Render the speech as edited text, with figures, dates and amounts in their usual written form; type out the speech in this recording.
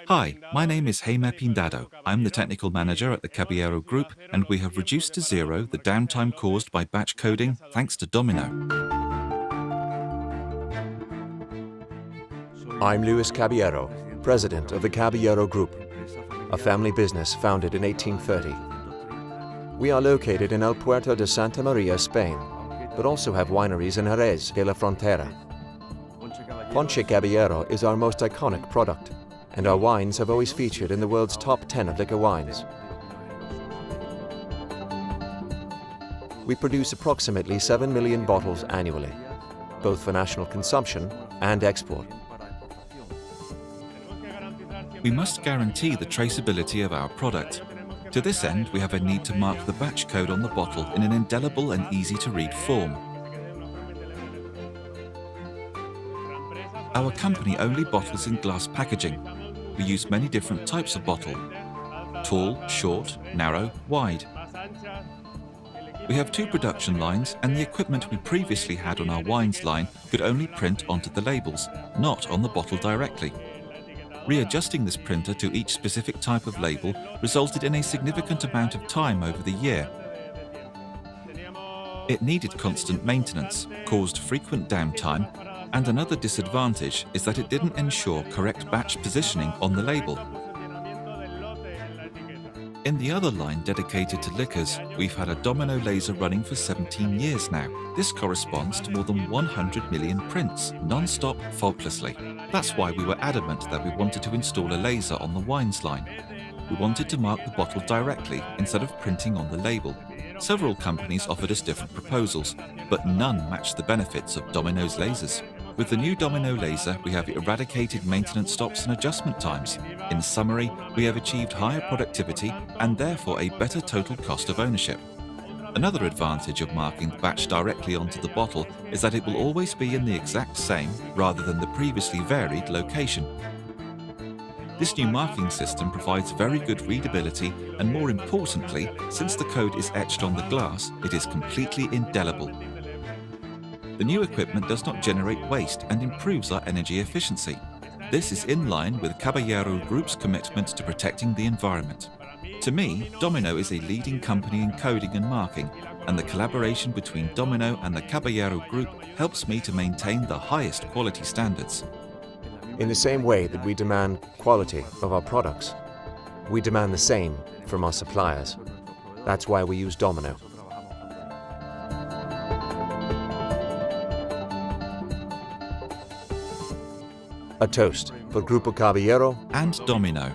Hi, my name is Jaime Pindado. I'm the technical manager at the Caballero Group, and we have reduced to zero the downtime caused by batch coding thanks to Domino. I'm Luis Caballero, president of the Caballero Group, a family business founded in 1830. We are located in El Puerto de Santa Maria, Spain, but also have wineries in Jerez de La Frontera. Ponche Caballero is our most iconic product, and our wines have always featured in the world's top 10 of liquor wines. We produce approximately 7 million bottles annually, both for national consumption and export. We must guarantee the traceability of our product. To this end, we have a need to mark the batch code on the bottle in an indelible and easy-to-read form. Our company only bottles in glass packaging. We use many different types of bottle: tall, short, narrow, wide. We have 2 production lines, and the equipment we previously had on our wines line could only print onto the labels, not on the bottle directly. Readjusting this printer to each specific type of label resulted in a significant amount of time over the year. It needed constant maintenance, caused frequent downtime, and another disadvantage is that it didn't ensure correct batch positioning on the label. In the other line dedicated to liquors, we've had a Domino laser running for 17 years now. This corresponds to more than 100 million prints, non-stop, faultlessly. That's why we were adamant that we wanted to install a laser on the wines line. We wanted to mark the bottle directly instead of printing on the label. Several companies offered us different proposals, but none matched the benefits of Domino's lasers. With the new Domino laser, we have eradicated maintenance stops and adjustment times. In summary, we have achieved higher productivity and therefore a better total cost of ownership. Another advantage of marking the batch directly onto the bottle is that it will always be in the exact same, rather than the previously varied, location. This new marking system provides very good readability, and more importantly, since the code is etched on the glass, it is completely indelible. The new equipment does not generate waste and improves our energy efficiency. This is in line with Caballero Group's commitment to protecting the environment. To me, Domino is a leading company in coding and marking, and the collaboration between Domino and the Caballero Group helps me to maintain the highest quality standards. In the same way that we demand quality of our products, we demand the same from our suppliers. That's why we use Domino. A toast for Grupo Caballero and Domino.